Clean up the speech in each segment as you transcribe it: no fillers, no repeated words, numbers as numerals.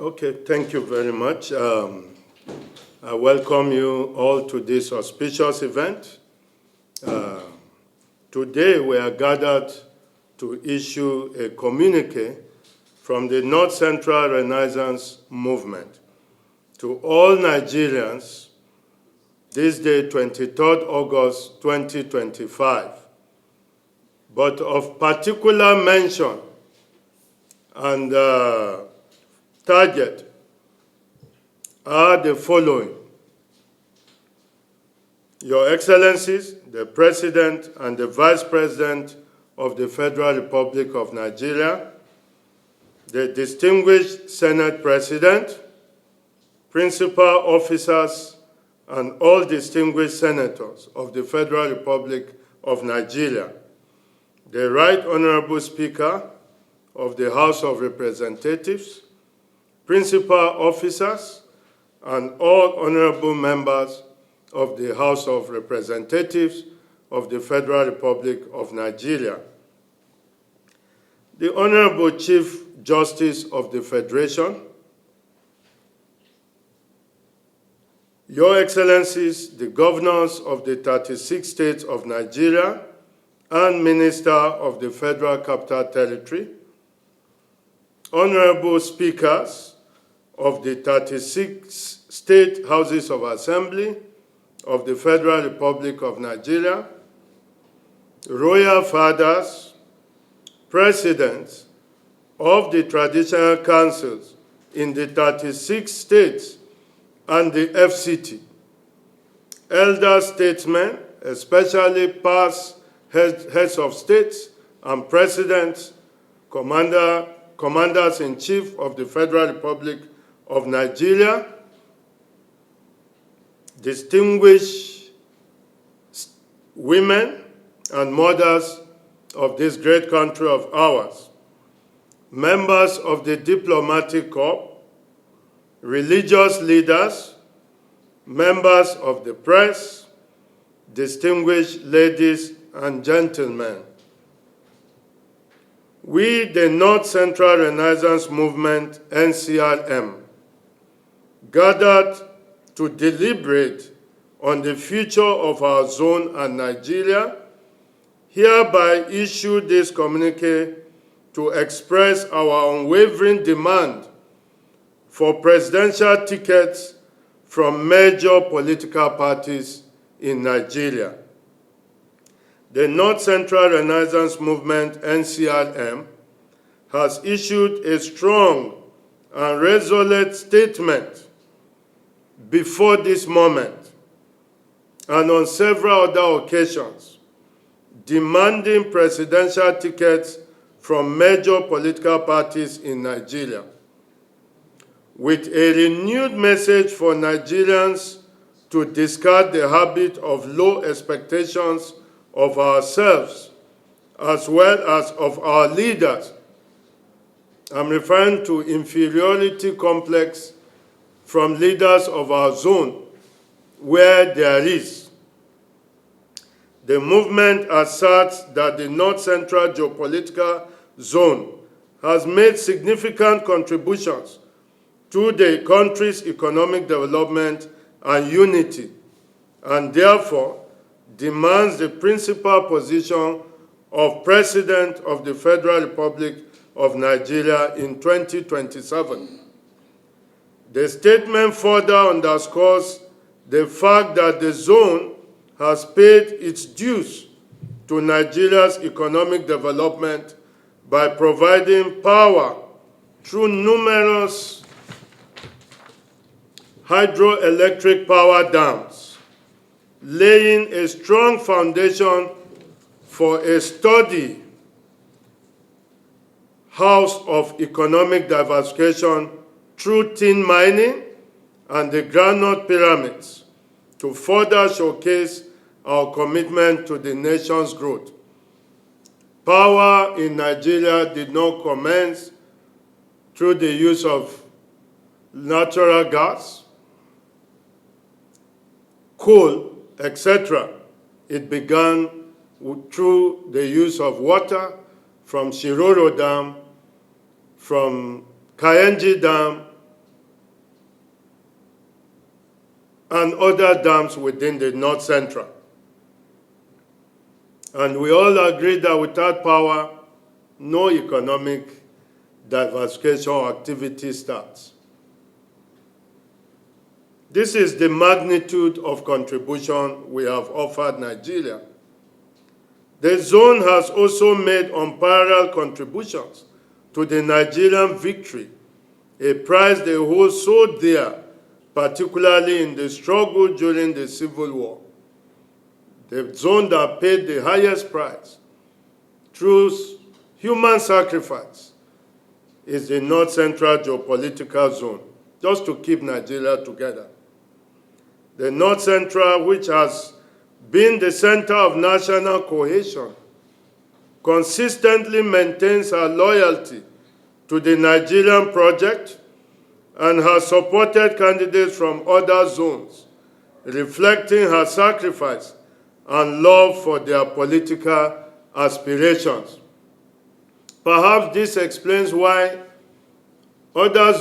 Okay, thank you very much. I welcome you all to this auspicious event. Today we are gathered to issue a communique from the North Central Renaissance Movement to all Nigerians this day, 23rd August 2025. But of particular mention and target are the following. Your Excellencies, the President and the Vice President of the Federal Republic of Nigeria, the distinguished Senate President, principal officers, and all distinguished senators of the Federal Republic of Nigeria, the Right Honorable Speaker of the House of Representatives, principal officers, and all honorable members of the House of Representatives of the Federal Republic of Nigeria. The Honorable Chief Justice of the Federation, Your Excellencies, the Governors of the 36 states of Nigeria and Minister of the Federal Capital Territory, Honorable Speakers of the 36 State Houses of Assembly of the Federal Republic of Nigeria, Royal Fathers, Presidents of the Traditional Councils in the 36 states and the FCT, elder statesmen, especially past heads of states and presidents, commanders-in-chief of the Federal Republic of Nigeria, distinguished women and mothers of this great country of ours, members of the diplomatic corps, religious leaders, members of the press, distinguished ladies and gentlemen. We, the North Central Renaissance Movement, NCRM, gathered to deliberate on the future of our zone and Nigeria, hereby issue this communique to express our unwavering demand for presidential tickets from major political parties in Nigeria. The North Central Renaissance Movement, NCRM, has issued a strong and resolute statement before this moment and on several other occasions, demanding presidential tickets from major political parties in Nigeria, with a renewed message for Nigerians to discard the habit of low expectations of ourselves as well as of our leaders. I'm referring to inferiority complex from leaders of our zone, where there is. The movement asserts that the North Central geopolitical zone has made significant contributions to the country's economic development and unity, and therefore demands the principal position of President of the Federal Republic of Nigeria in 2027. The statement further underscores the fact that the zone has paid its dues to Nigeria's economic development by providing power through numerous hydroelectric power dams, laying a strong foundation for a sturdy house of economic diversification through tin mining and the groundnut pyramids to further showcase our commitment to the nation's growth. Power in Nigeria did not commence through the use of natural gas, coal, etc. It began through the use of water from Shiroro Dam, from Kayenji Dam, and other dams within the North Central. And we all agree that without power, no economic diversification or activity starts. This is the magnitude of contribution we have offered Nigeria. The zone has also made unparalleled contributions to the Nigerian victory, a prize they hold so dear, particularly in the struggle during the Civil War. The zone that paid the highest price through human sacrifice is the North Central geopolitical zone, just to keep Nigeria together. The North Central, which has been the center of national cohesion, consistently maintains her loyalty to the Nigerian project and has supported candidates from other zones, reflecting her sacrifice and love for their political aspirations. Perhaps this explains why all other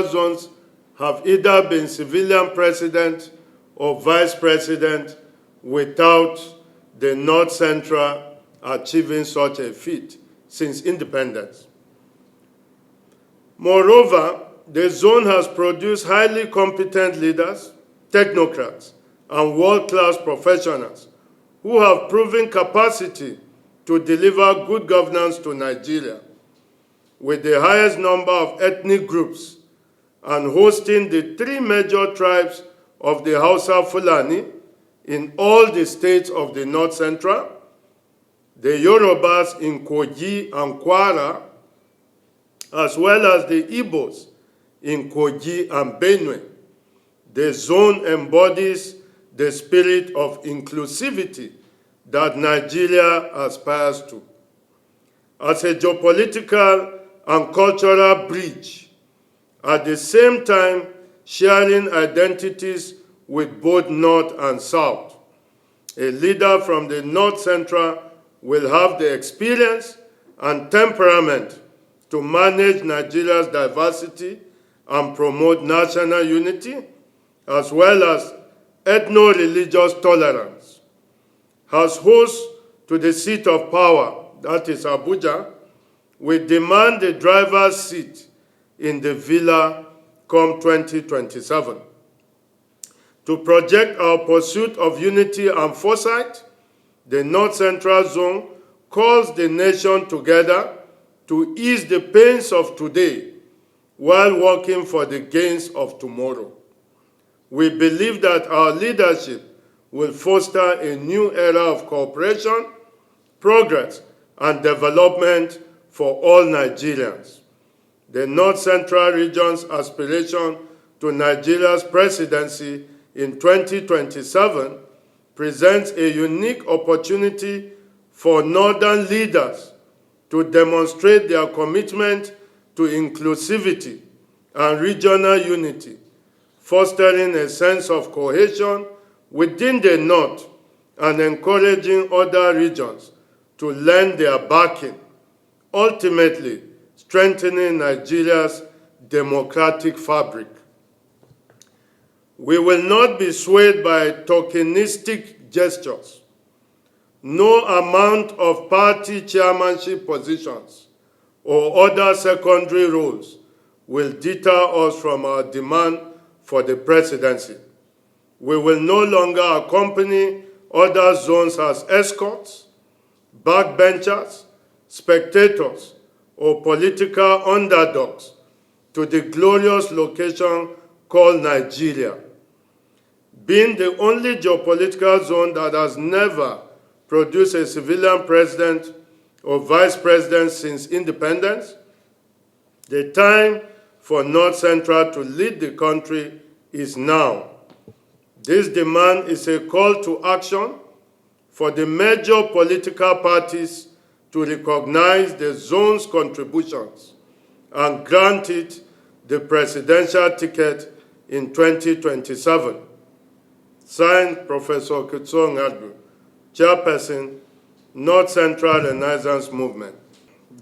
zones have either been civilian president or vice president without the North Central achieving such a feat since independence. Moreover, the zone has produced highly competent leaders, technocrats, and world-class professionals who have proven capacity to deliver good governance to Nigeria, with the highest number of ethnic groups and hosting the 3 major tribes of the Hausa Fulani in all the states of the North Central, the Yorubas in Kogi and Kwara, as well as the Igbos in Kogi and Benue. The zone embodies the spirit of inclusivity that Nigeria aspires to. As a geopolitical and cultural bridge, at the same time sharing identities with both North and South, a leader from the North Central will have the experience and temperament to manage Nigeria's diversity and promote national unity, as well as ethno-religious tolerance. As host to the seat of power, that is Abuja, we demand the driver's seat in the villa come 2027. To project our pursuit of unity and foresight, the North Central Zone calls the nation together to ease the pains of today while working for the gains of tomorrow. We believe that our leadership will foster a new era of cooperation, progress, and development for all Nigerians. The North Central region's aspiration to Nigeria's presidency in 2027 presents a unique opportunity for Northern leaders to demonstrate their commitment to inclusivity and regional unity, fostering a sense of cohesion within the North and encouraging other regions to lend their backing, ultimately strengthening Nigeria's democratic fabric. We will not be swayed by tokenistic gestures. No amount of party chairmanship positions or other secondary roles will deter us from our demand for the presidency. We will no longer accompany other zones as escorts, backbenchers, spectators, or political underdogs to the glorious location called Nigeria. Being the only geopolitical zone that has never produced a civilian president or vice president since independence, the time for North Central to lead the country is now. This demand is a call to action for the major political parties to recognize the zone's contributions and grant it the presidential ticket in 2027. Signed, Professor K'tso Nghargbu, Chairperson, North Central Renaissance Movement.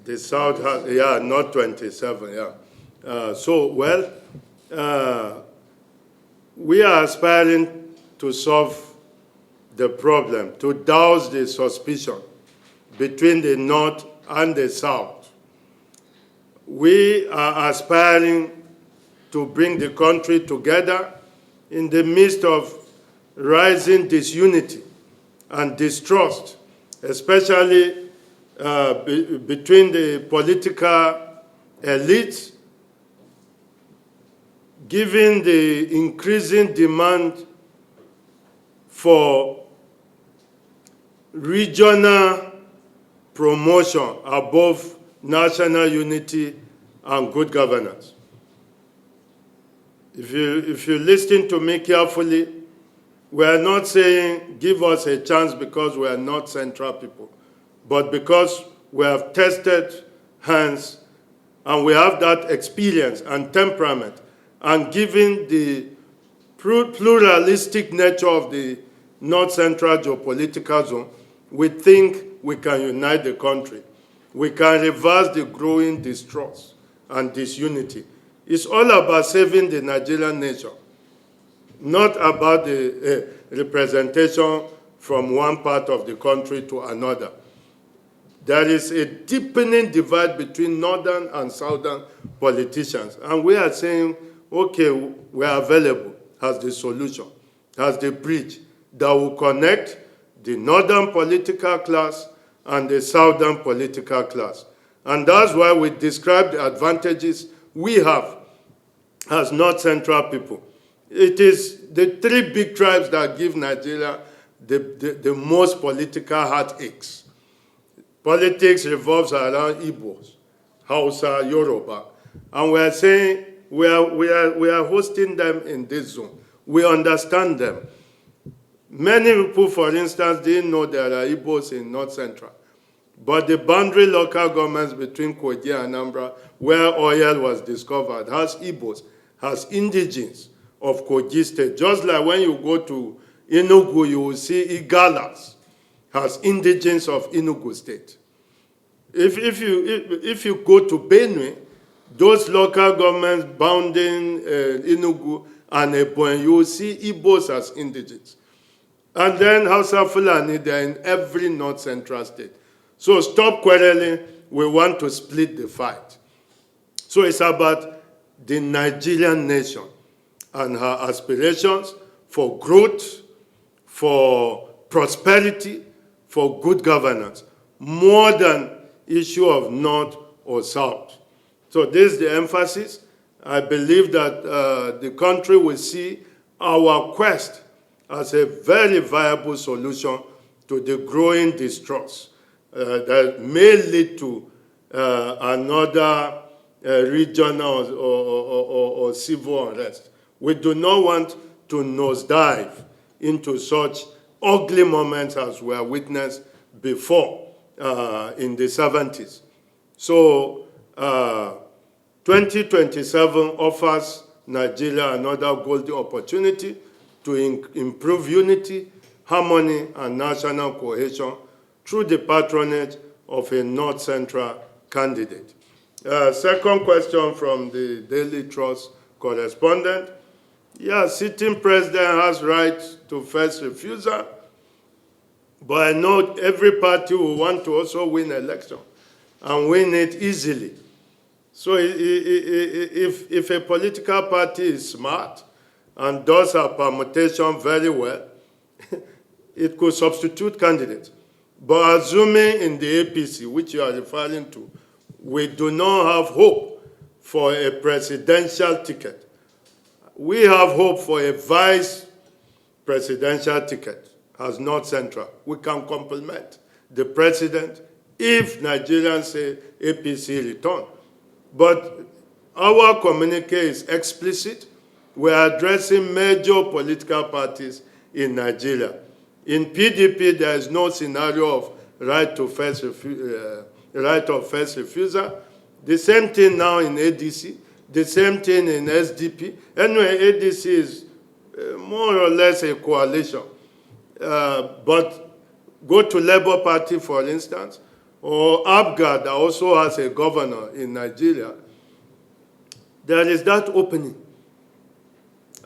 The South has, not 27, we are aspiring to solve the problem, to douse the suspicion between the North and the South. We are aspiring to bring the country together in the midst of rising disunity and distrust, especially between the political elites, given the increasing demand for regional promotion above national unity and good governance. If you listen to me carefully, we are not saying give us a chance because we are not central people, but because we have tested hands and we have that experience and temperament, and given the pluralistic nature of the North Central geopolitical zone, we think we can unite the country. We can reverse the growing distrust and disunity. It's all about saving the Nigerian nation, not about the representation from one part of the country to another. There is a deepening divide between northern and southern politicians, and we are saying, okay, we are available as the solution, as the bridge that will connect the northern political class and the southern political class. And that's why we describe the advantages we have as North Central people. It is the three big tribes that give Nigeria the most political heartaches. Politics revolves around Igbos, Hausa, Yoruba, and we are saying we are hosting them in this zone. We understand them. Many people, for instance, didn't know there are Igbos in North Central. But the boundary local governments between Kogi and Anambra, where oil was discovered, has Igbos, has indigenes of Kogi State. Just like when you go to Enugu, you will see Igalas, has indigenes of Enugu State. If you go to Benue, those local governments bounding Enugu and Ebonyi, you will see Igbos as indigenes. And then Hausa Fulani, they are in every North Central state. So stop quarreling. We want to split the fight. So it's about the Nigerian nation and her aspirations for growth, for prosperity, for good governance, more than issue of North or South. So this is the emphasis. I believe that the country will see our quest as a very viable solution to the growing distrust that may lead to another regional or civil unrest. We do not want to nosedive into such ugly moments as we have witnessed before in the 70s. So 2027 offers Nigeria another golden opportunity to improve unity, harmony, and national cohesion through the patronage of a North Central candidate. Second question from the Daily Trust correspondent. Yeah, sitting president has right to first refusal, but I know every party will want to also win election and win it easily. So if a political party is smart and does a permutation very well, it could substitute candidates. But assuming in the APC, which you are referring to, we do not have hope for a presidential ticket. We have hope for a vice presidential ticket as North Central. We can complement the president if Nigerians say APC return. But our communique is explicit. We are addressing major political parties in Nigeria. In PDP, there is no scenario of right of first refusal. The same thing now in ADC, the same thing in SDP. Anyway, ADC is more or less a coalition. But go to Labour Party, for instance, or ABGA, that also has a governor in Nigeria. There is that opening.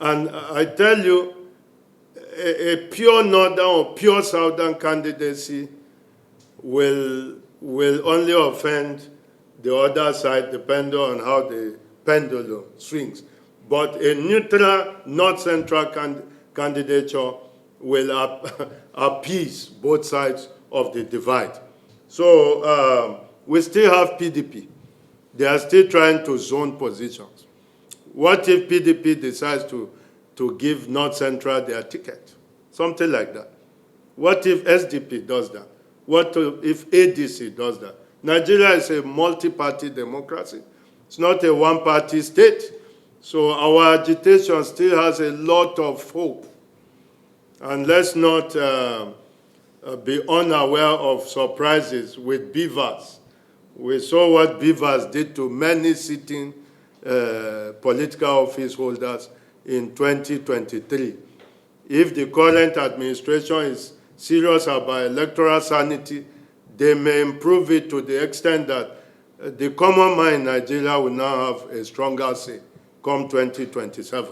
And I tell you, a pure northern or pure southern candidacy will only offend the other side depending on how the pendulum swings. But a neutral, north-central candidature will appease both sides of the divide. So we still have PDP. They are still trying to zone positions. What if PDP decides to give North Central their ticket? Something like that. What if SDP does that? What if ADC does that? Nigeria is a multi-party democracy. It's not a one-party state. So our agitation still has a lot of hope. And let's not be unaware of surprises with beavers. We saw what beavers did to many sitting political office holders in 2023. If the current administration is serious about electoral sanity, they may improve it to the extent that the common man in Nigeria will now have a stronger say come 2027.